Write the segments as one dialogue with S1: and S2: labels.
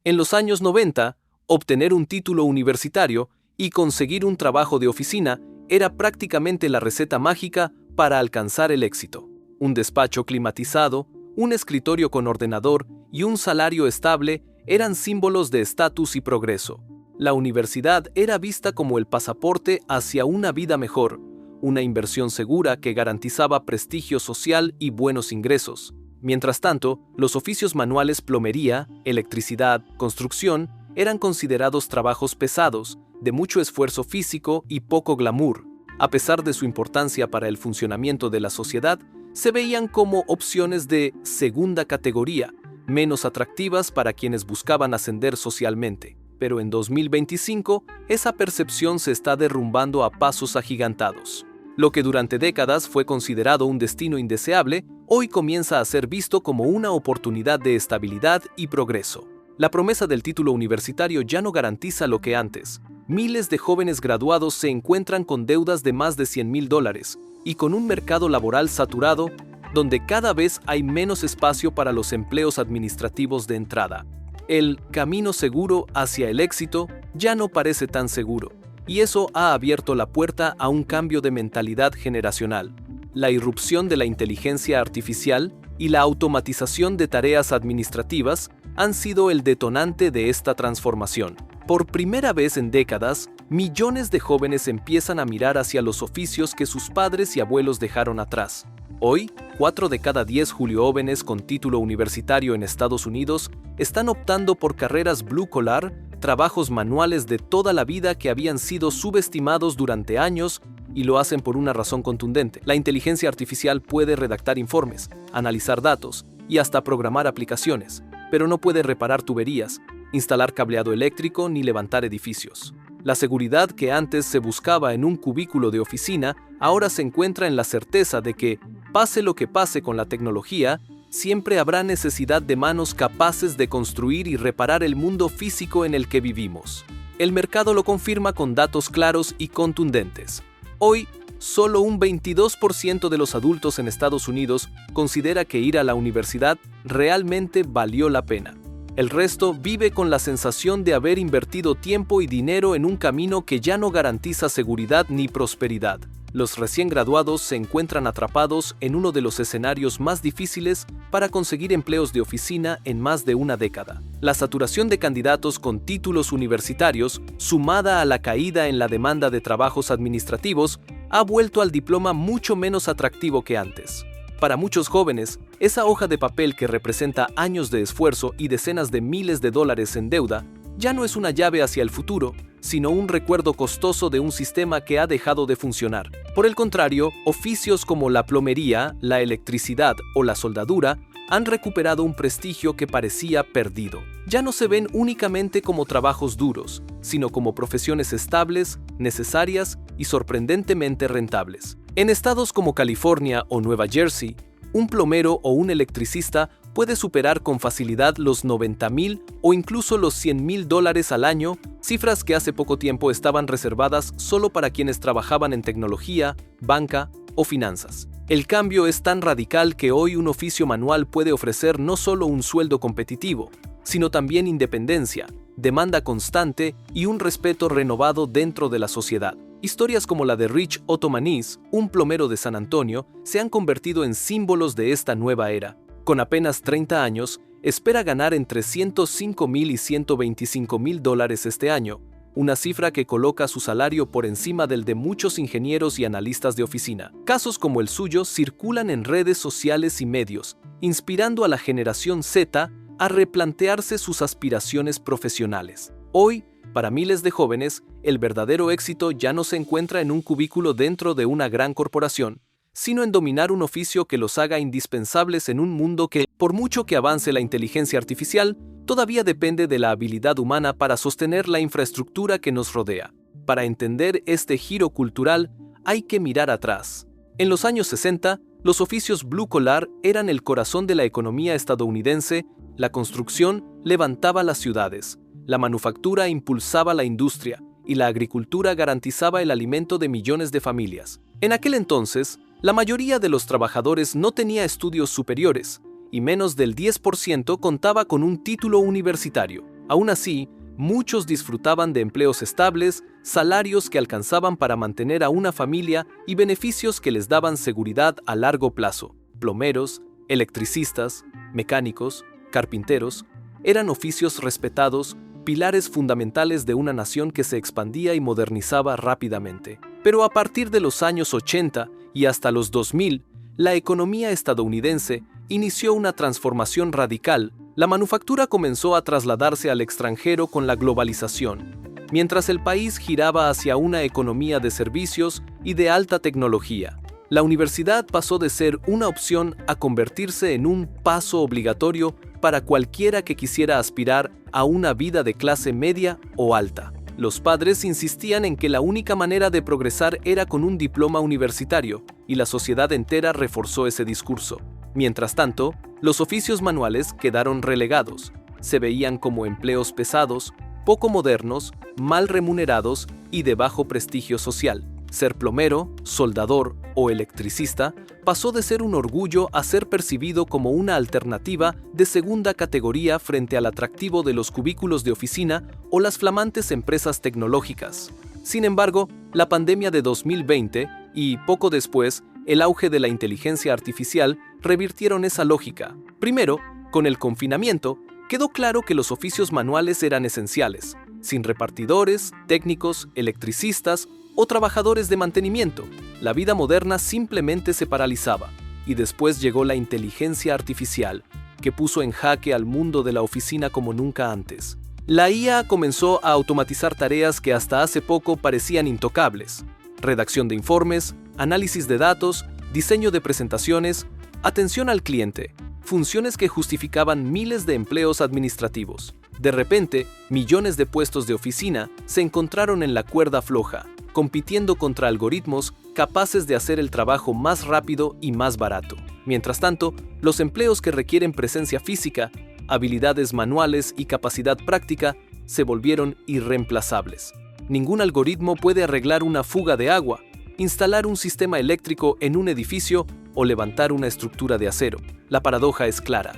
S1: En los años 90, obtener un título universitario y conseguir un trabajo de oficina era prácticamente la receta mágica para alcanzar el éxito. Un despacho climatizado, un escritorio con ordenador y un salario estable eran símbolos de estatus y progreso. La universidad era vista como el pasaporte hacia una vida mejor, una inversión segura que garantizaba prestigio social y buenos ingresos. Mientras tanto, los oficios manuales plomería, electricidad, construcción eran considerados trabajos pesados, de mucho esfuerzo físico y poco glamour. A pesar de su importancia para el funcionamiento de la sociedad, se veían como opciones de segunda categoría, menos atractivas para quienes buscaban ascender socialmente. Pero en 2025, esa percepción se está derrumbando a pasos agigantados. Lo que durante décadas fue considerado un destino indeseable, hoy comienza a ser visto como una oportunidad de estabilidad y progreso. La promesa del título universitario ya no garantiza lo que antes. Miles de jóvenes graduados se encuentran con deudas de más de $100,000 y con un mercado laboral saturado, donde cada vez hay menos espacio para los empleos administrativos de entrada. El camino seguro hacia el éxito ya no parece tan seguro, y eso ha abierto la puerta a un cambio de mentalidad generacional. La irrupción de la inteligencia artificial y la automatización de tareas administrativas han sido el detonante de esta transformación. Por primera vez en décadas, millones de jóvenes empiezan a mirar hacia los oficios que sus padres y abuelos dejaron atrás. Hoy, 4 de cada 10 jóvenes con título universitario en Estados Unidos están optando por carreras blue collar, trabajos manuales de toda la vida que habían sido subestimados durante años, y lo hacen por una razón contundente. La inteligencia artificial puede redactar informes, analizar datos y hasta programar aplicaciones, pero no puede reparar tuberías, instalar cableado eléctrico ni levantar edificios. La seguridad que antes se buscaba en un cubículo de oficina ahora se encuentra en la certeza de que, pase lo que pase con la tecnología, siempre habrá necesidad de manos capaces de construir y reparar el mundo físico en el que vivimos. El mercado lo confirma con datos claros y contundentes. Hoy, solo un 22% de los adultos en Estados Unidos considera que ir a la universidad realmente valió la pena. El resto vive con la sensación de haber invertido tiempo y dinero en un camino que ya no garantiza seguridad ni prosperidad. Los recién graduados se encuentran atrapados en uno de los escenarios más difíciles para conseguir empleos de oficina en más de una década. La saturación de candidatos con títulos universitarios, sumada a la caída en la demanda de trabajos administrativos, ha vuelto al diploma mucho menos atractivo que antes. Para muchos jóvenes, esa hoja de papel que representa años de esfuerzo y decenas de miles de dólares en deuda, ya no es una llave hacia el futuro, sino un recuerdo costoso de un sistema que ha dejado de funcionar. Por el contrario, oficios como la plomería, la electricidad o la soldadura han recuperado un prestigio que parecía perdido. Ya no se ven únicamente como trabajos duros, sino como profesiones estables, necesarias y sorprendentemente rentables. En estados como California o Nueva Jersey, un plomero o un electricista puede superar con facilidad los $90,000 o incluso los $100,000 al año, cifras que hace poco tiempo estaban reservadas solo para quienes trabajaban en tecnología, banca o finanzas. El cambio es tan radical que hoy un oficio manual puede ofrecer no solo un sueldo competitivo, sino también independencia, demanda constante y un respeto renovado dentro de la sociedad. Historias como la de Rich Otomanis, un plomero de San Antonio, se han convertido en símbolos de esta nueva era. Con apenas 30 años, espera ganar entre $105,000 y $125,000 este año, una cifra que coloca su salario por encima del de muchos ingenieros y analistas de oficina. Casos como el suyo circulan en redes sociales y medios, inspirando a la generación Z a replantearse sus aspiraciones profesionales. Hoy, para miles de jóvenes, el verdadero éxito ya no se encuentra en un cubículo dentro de una gran corporación, sino en dominar un oficio que los haga indispensables en un mundo que, por mucho que avance la inteligencia artificial, todavía depende de la habilidad humana para sostener la infraestructura que nos rodea. Para entender este giro cultural, hay que mirar atrás. En los años 60, los oficios blue collar eran el corazón de la economía estadounidense, la construcción levantaba las ciudades, la manufactura impulsaba la industria y la agricultura garantizaba el alimento de millones de familias. En aquel entonces, la mayoría de los trabajadores no tenía estudios superiores, y menos del 10% contaba con un título universitario. Aún así, muchos disfrutaban de empleos estables, salarios que alcanzaban para mantener a una familia y beneficios que les daban seguridad a largo plazo. Plomeros, electricistas, mecánicos, carpinteros, eran oficios respetados, pilares fundamentales de una nación que se expandía y modernizaba rápidamente. Pero a partir de los años 80 y hasta los 2000, la economía estadounidense inició una transformación radical. La manufactura comenzó a trasladarse al extranjero con la globalización, mientras el país giraba hacia una economía de servicios y de alta tecnología. La universidad pasó de ser una opción a convertirse en un paso obligatorio para cualquiera que quisiera aspirar a una vida de clase media o alta. Los padres insistían en que la única manera de progresar era con un diploma universitario, y la sociedad entera reforzó ese discurso. Mientras tanto, los oficios manuales quedaron relegados. Se veían como empleos pesados, poco modernos, mal remunerados y de bajo prestigio social. Ser plomero, soldador o electricista pasó de ser un orgullo a ser percibido como una alternativa de segunda categoría frente al atractivo de los cubículos de oficina o las flamantes empresas tecnológicas. Sin embargo, la pandemia de 2020 y, poco después, el auge de la inteligencia artificial revirtieron esa lógica. Primero, con el confinamiento, quedó claro que los oficios manuales eran esenciales. Sin repartidores, técnicos, electricistas o trabajadores de mantenimiento, la vida moderna simplemente se paralizaba. Y después llegó la inteligencia artificial, que puso en jaque al mundo de la oficina como nunca antes. La IA comenzó a automatizar tareas que hasta hace poco parecían intocables: redacción de informes, análisis de datos, diseño de presentaciones, atención al cliente, funciones que justificaban miles de empleos administrativos. De repente, millones de puestos de oficina se encontraron en la cuerda floja, compitiendo contra algoritmos capaces de hacer el trabajo más rápido y más barato. Mientras tanto, los empleos que requieren presencia física, habilidades manuales y capacidad práctica se volvieron irreemplazables. Ningún algoritmo puede arreglar una fuga de agua, instalar un sistema eléctrico en un edificio o levantar una estructura de acero. La paradoja es clara.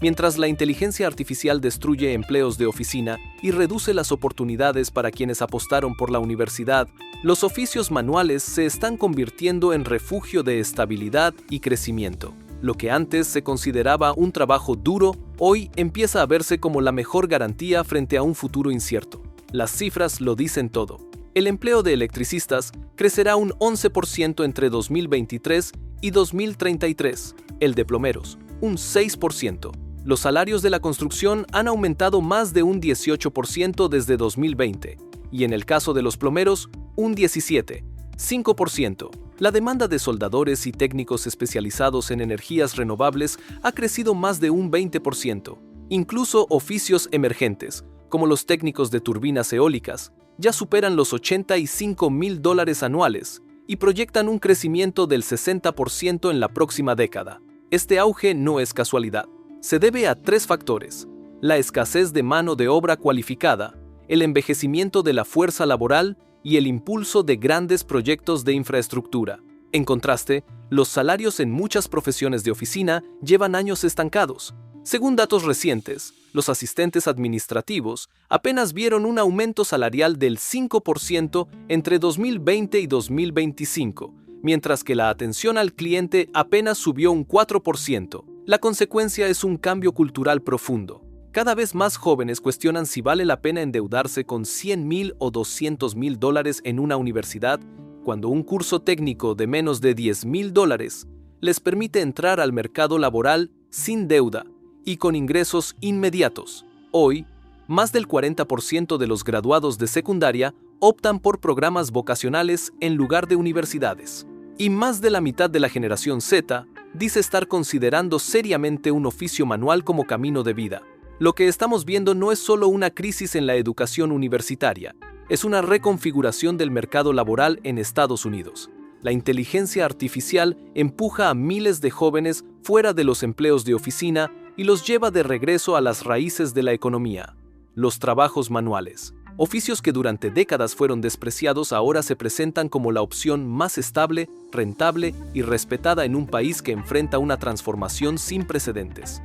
S1: Mientras la inteligencia artificial destruye empleos de oficina y reduce las oportunidades para quienes apostaron por la universidad, los oficios manuales se están convirtiendo en refugio de estabilidad y crecimiento. Lo que antes se consideraba un trabajo duro, hoy empieza a verse como la mejor garantía frente a un futuro incierto. Las cifras lo dicen todo. El empleo de electricistas crecerá un 11% entre 2023 y 2033, el de plomeros, un 6%. Los salarios de la construcción han aumentado más de un 18% desde 2020, y en el caso de los plomeros, un 17,5%. La demanda de soldadores y técnicos especializados en energías renovables ha crecido más de un 20%. Incluso oficios emergentes, como los técnicos de turbinas eólicas, ya superan los $85,000 anuales y proyectan un crecimiento del 60% en la próxima década. Este auge no es casualidad. Se debe a 3 factores: la escasez de mano de obra cualificada, el envejecimiento de la fuerza laboral y el impulso de grandes proyectos de infraestructura. En contraste, los salarios en muchas profesiones de oficina llevan años estancados. Según datos recientes, los asistentes administrativos apenas vieron un aumento salarial del 5% entre 2020 y 2025, mientras que la atención al cliente apenas subió un 4%. La consecuencia es un cambio cultural profundo. Cada vez más jóvenes cuestionan si vale la pena endeudarse con $100,000 o $200,000 en una universidad, cuando un curso técnico de menos de $10,000 les permite entrar al mercado laboral sin deuda y con ingresos inmediatos. Hoy, más del 40% de los graduados de secundaria optan por programas vocacionales en lugar de universidades. Y más de la mitad de la generación Z dice estar considerando seriamente un oficio manual como camino de vida. Lo que estamos viendo no es solo una crisis en la educación universitaria, es una reconfiguración del mercado laboral en Estados Unidos. La inteligencia artificial empuja a miles de jóvenes fuera de los empleos de oficina y los lleva de regreso a las raíces de la economía: los trabajos manuales. Oficios que durante décadas fueron despreciados ahora se presentan como la opción más estable, rentable y respetada en un país que enfrenta una transformación sin precedentes.